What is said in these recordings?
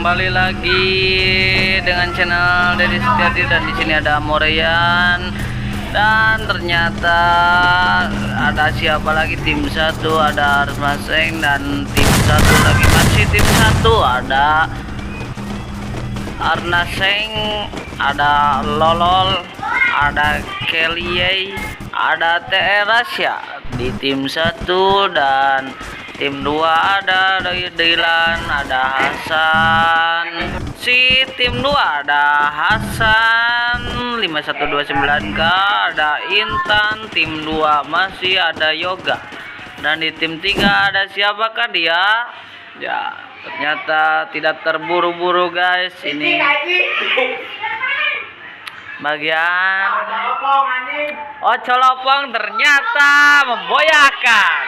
Kembali lagi dengan channel Deddy Setiadi, dan di sini ada Moreyan, dan ternyata ada siapa lagi, tim satu ada Arus Maseng, dan tim satu lagi masih tim satu ada Arnaseng, ada Lolol, ada Kelly, ada Terasya di tim satu, dan tim 2 ada Dylan, ada Hasan. Si tim 2 ada Hasan 5129K, ada Intan. Tim 2 masih ada Yoga. Dan di tim 3 ada siapakah dia? Ya, ternyata tidak terburu-buru guys. Ini bagian Ocolopong ternyata memboyakan.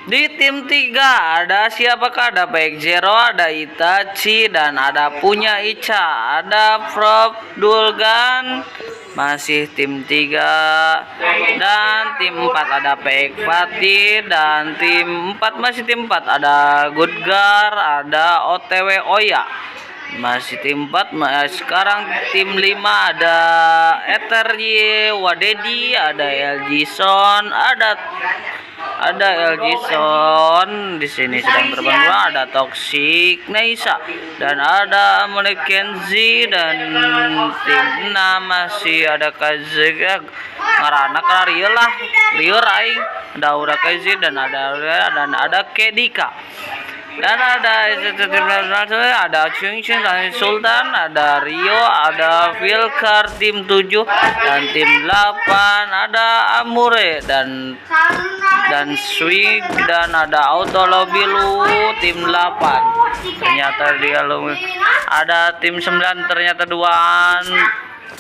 Di tim 3 ada siapakah? Ada Baik Zero, ada Itachi, dan ada punya Ica, ada Prof Dulgan, masih tim 3, dan tim 4 ada Baik Fatih, dan tim 4 masih tim 4 ada Goodgar, ada OTW Oya, masih tim 4. Sekarang tim 5 ada Eterye Wadedi, ada LG Son, ada LG Son di sini sedang terbang, ada Toxic Naisa, dan ada Kenzi, dan tim 6 masih ada Kazega ngarana Rio lah liur aing, ada Ura Kazi, dan ada Kedika, dan ada Chung dan Sultan, ada Rio, ada Vilkar tim 7, dan tim 8 ada Amure dan Swig, dan ada Autolobilu tim 8. Ternyata dia ada tim 9, ternyata duaan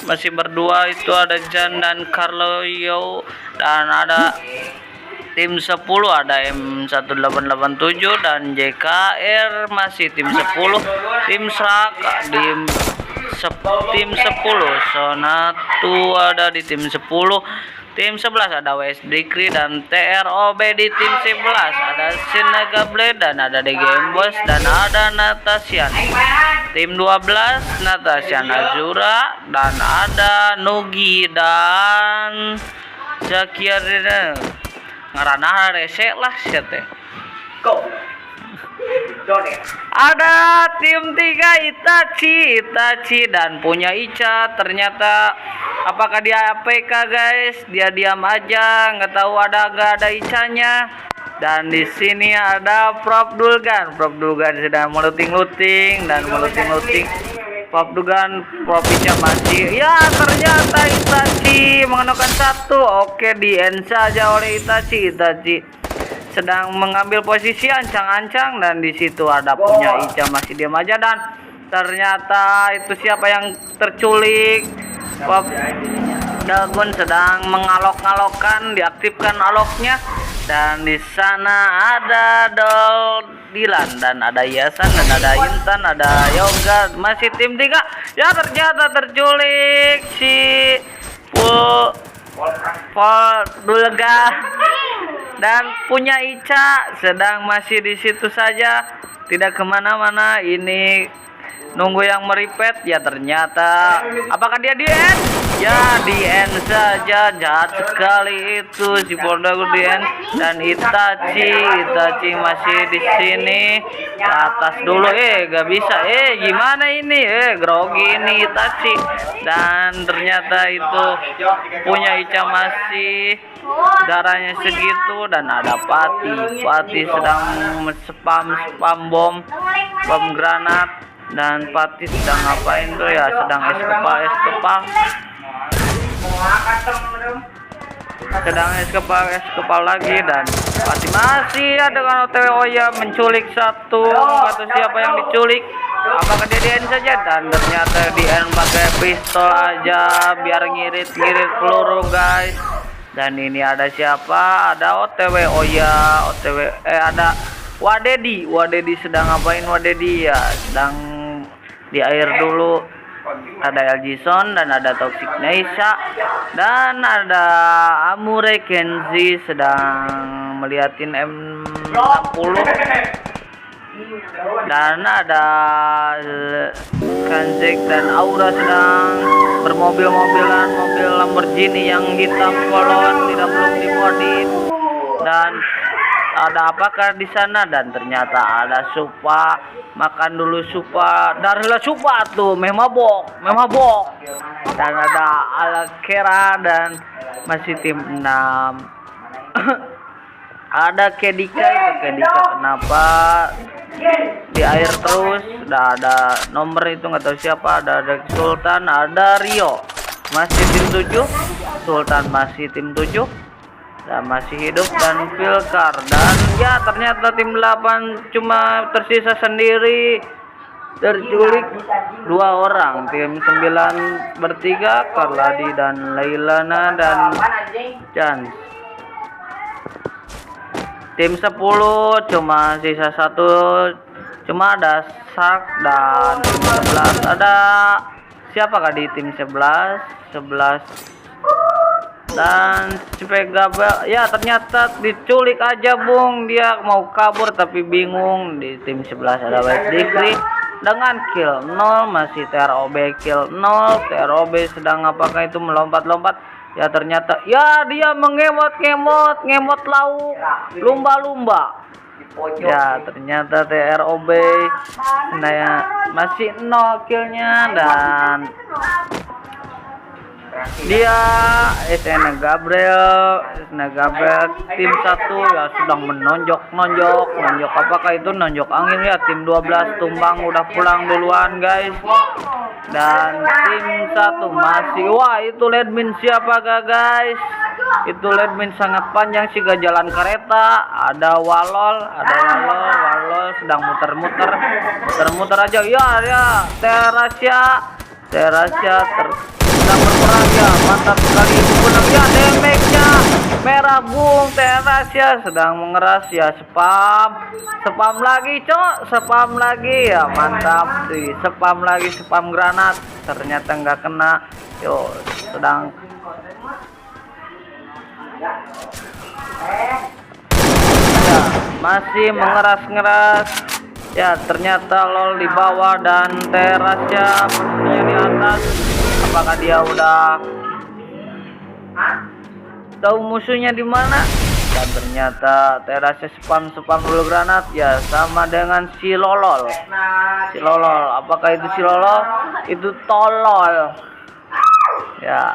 masih berdua, itu ada Jan dan Carlo Yo, dan ada tim 10 ada M1887 dan JKR, masih tim 10. Tim Srak tim 10 Sonatu ada di tim 10. Tim 11 ada WS Dikri dan TROB. Di tim 11 ada Sinagable, dan ada DGM Boss, dan ada Natasian. Tim 12 Natasian Azura, dan ada Nugi dan Zakiar, ngarana rese lah siate. Ada tim 3 Itachi dan punya Ica. Ternyata apakah dia APK guys? Dia diam aja, nggak tahu nggak ada Icanya. Dan di sini ada Prof Dulgan sedang meluting-luting. Prof Dulgan, Prof Ica masih. Ya, ternyata Itachi mengenakan 1. Oke, di end saja oleh Itachi sedang mengambil posisi ancang-ancang, dan di situ ada punya Ica masih diam aja. Dan ternyata itu siapa yang terculik? Prof Dagon sedang mengalok-alokkan, diaktifkan aloknya, dan di sana ada Dylan, dan ada Yasan, dan ada Intan, ada Yoga, masih tim 3. Ya, ternyata terculik si Paul Dulga dan punya Ica sedang masih di situ saja, tidak kemana-mana. Ini nunggu yang meripet. Ya, ternyata apakah dia di end? Ya, di end saja. Jahat sekali itu si Poldago di end. Dan Itachi masih di sini, ke atas dulu. Gak bisa. Gimana ini? Grogi ini Itachi. Dan ternyata itu punya Ica masih darahnya segitu, dan ada Pati sedang spam bom granat. Dan Pati sedang ngapain tuh ya? Sedang es kepal lagi. Dan Pati masih ada dengan OTW Oya menculik 1. Atau siapa yang diculik? Apakah dia di end saja? Dan ternyata di end pakai pistol aja biar ngirit peluru guys. Dan ini ada siapa? Ada OTW Oya, ada Wadedi sedang ngapain? Wadedi ya sedang di air dulu. ada LG Son dan ada Toxic Neisha dan ada Amure Kenzi sedang melihatin M60 dan ada Kanzek dan Aura sedang bermobil-mobilan, mobil Lamborghini yang hitam kolon tidak belum dimodif. Dan ada apakah di sana? Dan ternyata ada Supa, makan dulu Supa, darlah Supa tuh, memabok. Dan ada Alakera dan masih tim 6. Ada Kedika, itu Kedika kenapa di air terus. Udah ada nomor itu nggak tahu siapa, ada Sultan, ada Rio masih tim 7, Sultan masih tim 7 dan masih hidup, dan Filkar. Dan ya ternyata tim 8 cuma tersisa sendiri, terculik 2 orang. Tim 9 bertiga, Karladi dan Lailana dan Chance. Tim 10 cuma sisa 1, cuma ada Shark. Dan tim 11 ada siapakah di tim 11 dan Spegabel. Ya ternyata diculik aja Bung, dia mau kabur tapi bingung. Di tim 11 ada White Degree dengan kill 0, masih TROB kill 0. TROB sedang apakah itu melompat-lompat. Ya ternyata ya dia ngemot lauk lumba-lumba. Ya ternyata TROB nah, masih 0 killnya. Dan dia SN Gabriel tim 1 ya sedang menonjok apakah itu nonjok angin ya. Tim 12 tumbang udah pulang duluan guys. Dan tim 1 masih, wah itu Ledmin siapa guys, itu Ledmin sangat panjang sih gak jalan kereta. Ada Walol sedang muter-muter aja ya. Terasya sedang berperang ya, mantap sekali menggunakan ya, damage-nya merah Bung. Terasya sedang mengeras ya, spam lagi ya, mantap sih, spam granat, ternyata nggak kena. Yo sedang ya, masih mengeras ya, ternyata LOL di bawah dan Terasya posisinya di atas. Apakah dia udah tahu musuhnya di mana? Dan ternyata Terasya spam dulu granat ya, sama dengan si Lolol. Apakah itu si Lolol? Itu tolol. Ya,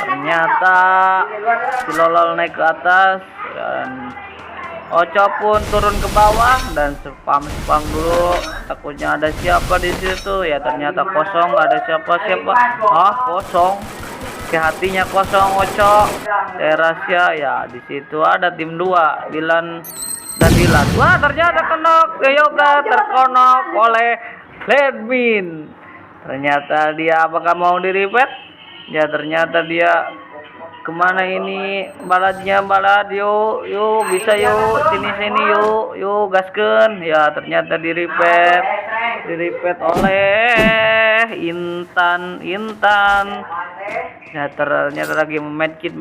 ternyata si Lolol naik ke atas dan Ocho pun turun ke bawah dan spam dulu. Takutnya ada siapa di situ ya, ternyata kosong, nggak ada siapa. Kosong. Ke hatinya kosong Ocho. Terasya ya, di situ ada tim 2, Dilan. Wah, ternyata Yoga terkonok oleh Ledmin. Ternyata dia apakah mau di repeat? Ya ternyata dia kemana ini baladnya, yuk bisa yuk sini yuk gaskeun ya. Ternyata di repeat oleh Intan ya, ternyata lagi medkit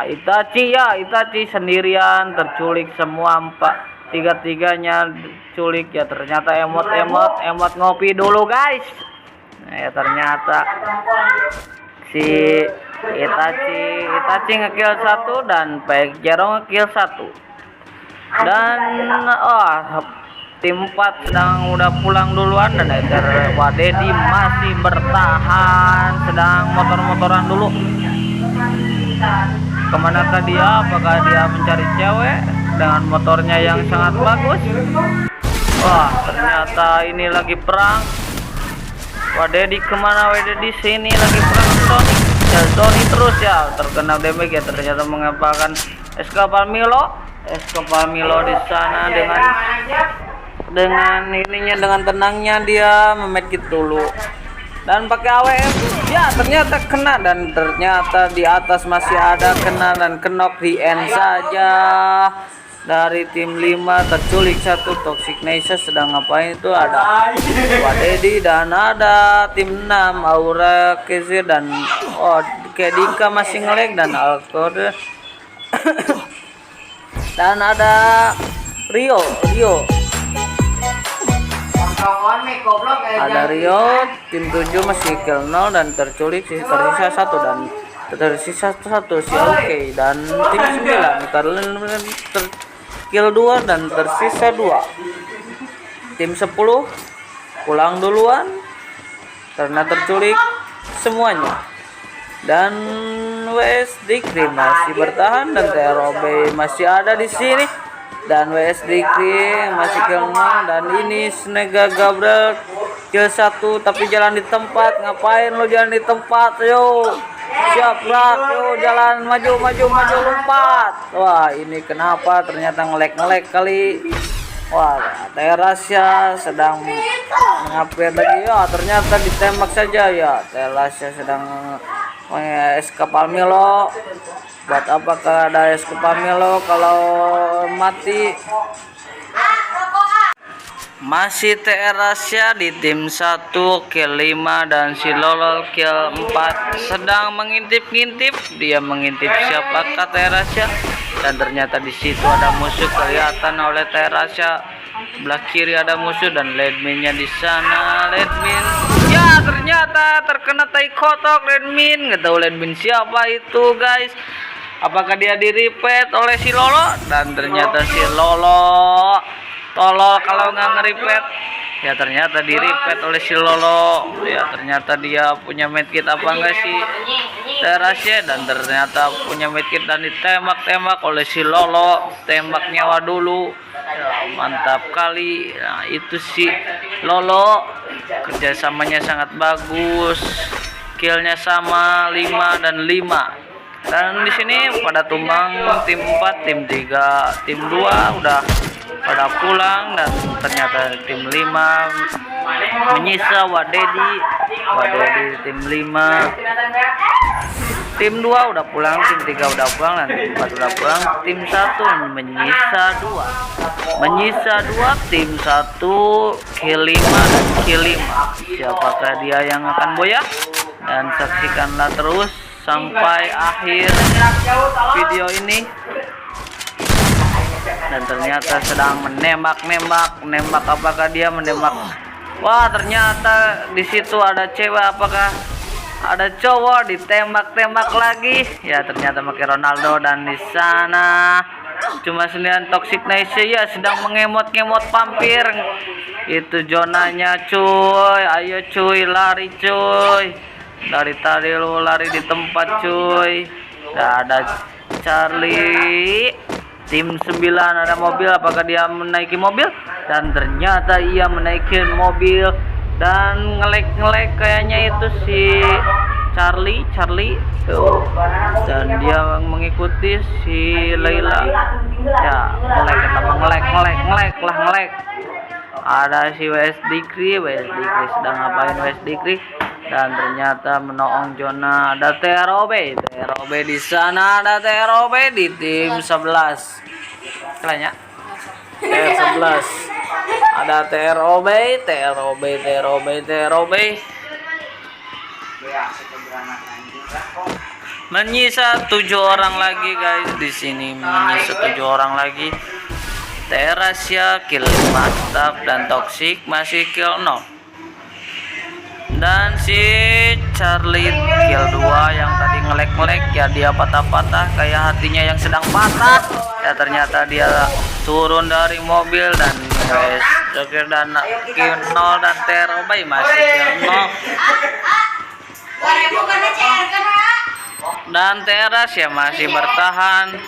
Itachi sendirian terculik semua, 3-3-nya culik ya. Ternyata emot ngopi dulu guys. Nah, ya ternyata si Itachi ngekill 1 dan Pekjero ngekill 1. Dan tim 4 sedang udah pulang duluan dan Wadedi masih bertahan, sedang motor-motoran dulu. Kemanakah dia? Apakah dia mencari cewek dengan motornya yang sangat bagus? Wah, ternyata ini lagi perang. Wadedi kemana? Wadedi sini lagi perang Sony terus ya, terkena damage ya. Ternyata mengapakan Escapal Milo di sana dengan tenangnya dia memedkit dulu dan pakai AWM ya, ternyata kena. Dan ternyata di atas masih ada kena dan kenok di end saja. Dari tim 5 terculik satu. Toxic Nation sedang ngapain itu? Ada Wadedi dan ada tim 6 Aura Kezir dan Kedika masih ngelag dan Alkode dan ada Rio. Ada Rio, tim 7 masih kill 0 dan terculik tersisa 1 dan tersisa 1 si Oke dan tim 9 kill 2 dan tersisa 2. Tim 10 pulang duluan karena terculik semuanya. Dan WS Dikri masih bertahan dan TROB masih ada di sini. Dan WS Dikri masih kill 0 dan ini Snega Gabriel kill 1 tapi jalan di tempat. Ngapain lo jalan di tempat? Yo. Siap rak, yo jalan maju lompat. Wah, ini kenapa? Ternyata ngelek kali. Wah, Terasya sedang mengupgrade lagi. Ya, ternyata ditembak saja ya. Terasya sedang Eskapamilo. Buat apakah ada Eskapamilo kalau mati? Masih Terasya di tim 1 kill 5 dan si Lolol kill 4 sedang mengintip-ngintip. Dia mengintip siapakah Terasya dan ternyata di situ ada musuh kelihatan oleh Terasya. Sebelah kiri ada musuh dan Ledminnya di sana. Ledmin ya ternyata terkena tai kotok. Ledmin nggak tahu Ledmin siapa itu guys. Apakah dia di repeat oleh si Lolo? Dan ternyata si Lolo tolol kalau nggak nge-repeat. Ya ternyata di repeat oleh si Lolo. Ya ternyata dia punya medkit apa enggak sih Terasya dan ternyata punya medkit dan ditembak oleh si Lolo. Tembak nyawa dulu. Ya, mantap kali. Nah, itu si Lolo kerjasamanya sangat bagus. Killnya sama 5 dan 5. Dan di sini pada tumbang tim 4, tim 3, tim 2 udah pada pulang dan ternyata tim 5 menyisa Wadedi tim 5. Tim 2 udah pulang, tim 3 udah pulang dan tim 4 udah pulang. Tim 1 menyisa 2. Tim 1 kill 5 dan kill 5. Siapakah dia yang akan boyak? Dan saksikanlah terus sampai akhir video ini. Dan ternyata sedang menembak. Apakah dia menembak? Wah, ternyata di situ ada cewek. Apakah ada cowok? Ditembak lagi. Ya, ternyata pakai Ronaldo dan di sana cuma sendirian Toxic Nation ya sedang mengemot pampir. Itu zonanya cuy. Ayo cuy, lari cuy. Dari tadi lu lari di tempat cuy. Nah, ada Charlie tim 9 ada mobil. Apakah dia menaiki mobil? Dan ternyata ia menaiki mobil dan ngelek kayaknya itu si Charlie tuh. Dan dia mengikuti si Leila. Ya ngelek. Ada si WS Dikri sedang ngapain WS Dikri? Dan ternyata menoong zona ada TROB di sana. Ada TROB di tim 11 kayaknya T11 ada TROB menyisa 7 orang lagi guys. Di sini menyisa 7 orang lagi. Terasya kill 4 dan Toxic masih kill 0. Dan si Charlie kill 2 yang tadi ngelek ya dia patah-patah kayak hatinya yang sedang patah. Ya ternyata dia turun dari mobil dan guys Joker dan kill 0 dan Terobay masih kill 0. Dan Teras ya masih bertahan.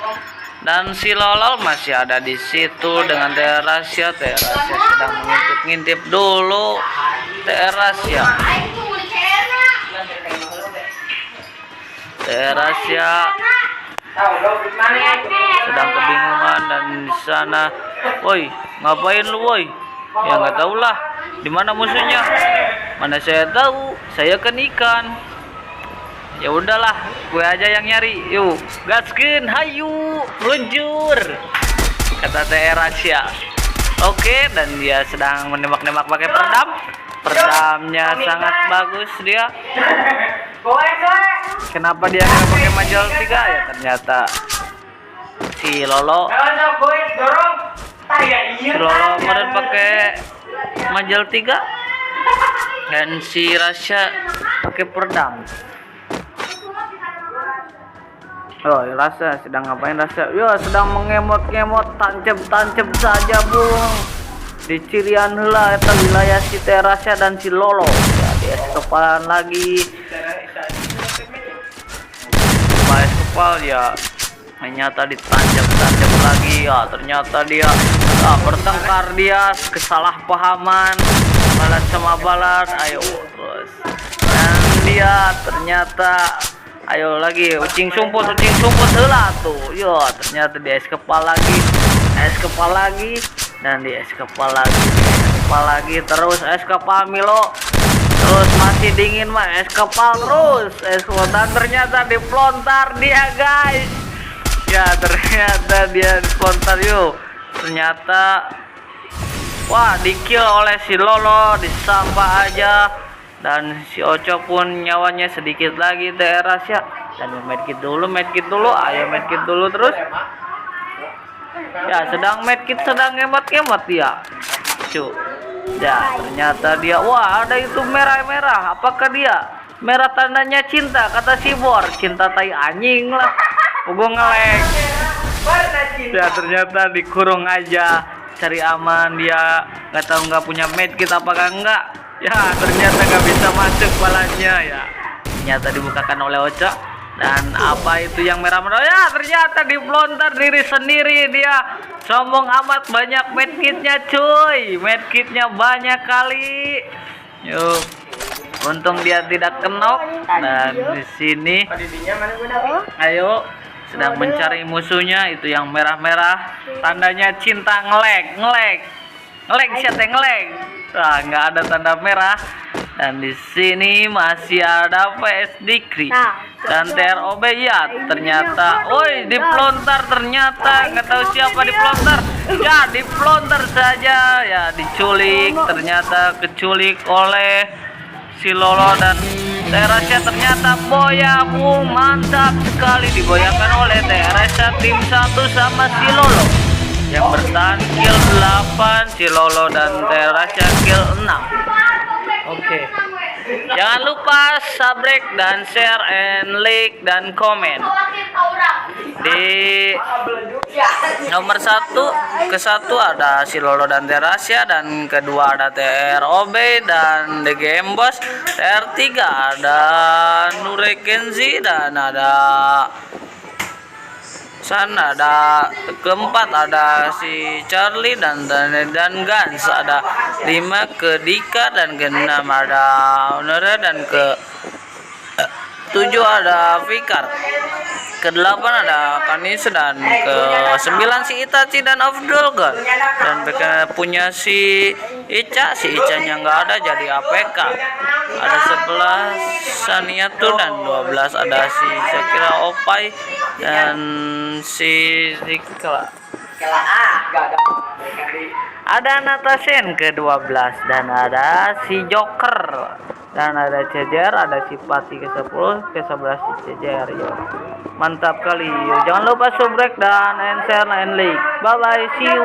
Dan si Lolol masih ada di situ dengan Terasya. Terasya sedang mengintip dulu. Terasya sedang kebingungan dan di sana, woi ngapain lu woi? Ya nggak tahu lah, di mana musuhnya? Mana saya tahu, saya kan ikan. Ya udahlah, gue aja yang nyari. Yuk, gaskeun, hayu, luncur. kata Teh Rasya. Oke, dan dia sedang menembak-nembak pakai peredam. Peredamnya sangat bagus dia. Kenapa dia nggak pakai majel 3 ya? Ternyata si Lolo kemarin pakai majel 3 dan si Rasya pakai peredam. Oh, Rasya sedang ngapain Rasya? Ya, sedang mengemot-ngemot, tancep-tancep saja, Bung. Di cirian heula eta wilayah si Teh Rasya dan si Lolo. Ya, di es kepalan lagi. Es kepal ya. Ternyata ditancep-tancep lagi ya. Ternyata dia bertengkar dia, kesalahpahaman. Balat sama balat, ayo terus. Dan dia ternyata ayo lagi ucing sumput heula tuh. Yo, ternyata di es kepal lagi, dan di es kepal lagi, terus es kepal Milo. Terus masih dingin mah es kepal terus. Dan ternyata diplontar dia, guys. Ya, ternyata dia diplontar yuk. Ternyata wah, dikill oleh si Lolo, disampah aja. Dan si Oco pun nyawanya sedikit lagi Teh Rasya. Dan medkit dulu, ayo medkit dulu terus. Ya, sedang medkit, sedang ngemat-ngemat dia. Cuk. Ya, ternyata dia, wah ada itu merah-merah. Apakah dia? Merah tandanya cinta, kata si Bor. Cinta tai anjing lah. Gue ngelek. Ya, ternyata dikurung aja. Cari aman dia. Gak tahu nggak punya medkit apakah enggak. Ya, ternyata nggak bisa masuk balanya ya. Ternyata dibukakan oleh Oca. Dan apa itu yang merah-merah? Ya, ternyata diplontar diri sendiri dia. Sombong amat, banyak medkitnya cuy. Medkitnya banyak kali. Yuk. Untung dia tidak kenok. Dan di sini ayo sedang mencari musuhnya itu yang merah-merah. Tandanya cinta ngelek siapa ngelek. Nah, nggak ada tanda merah. Dan di sini masih ada PS Dikri dan TROB ya. Ternyata, woi diplontar ternyata, nggak tahu siapa diplontar. Ya, diplontar saja ya, diculik. Ternyata keculik oleh si Lolo dan Teh Rasya. Ternyata boya, Bung, mantap sekali diboyakan oleh Teh Rasya tim 1 sama si Lolo. Yang bertahan kill 8, si Lolo dan Teh Rasya kill 6. Oke. Jangan lupa subscribe dan share and like dan komen. Di nomor 1 ke 1 ada si Lolo dan Teh Rasya, dan kedua ada TROB dan The Game Boss. TR3 ada Nure Kenzi, dan ada sana ada keempat ada si Charlie dan Gans. Ada 5 ke Dika, dan ke-6 ada Honora, dan ke-7 ada Fikar, ke-8 ada Kanis, dan ke-9 si Itachi dan Abdul Gun. Dan mereka punya si Ica-nya nggak ada jadi APK. Ada 11 Saniatu, dan 12 ada si Zakira Opai dan si Zikla. Ada Natasen ke-12, dan ada si Joker, dan ada Cejer, ada si Pati ke-10, ke-11 si Cejer. Yo, mantap kali. Yo, jangan lupa subscribe dan share and like. Bye bye, see you.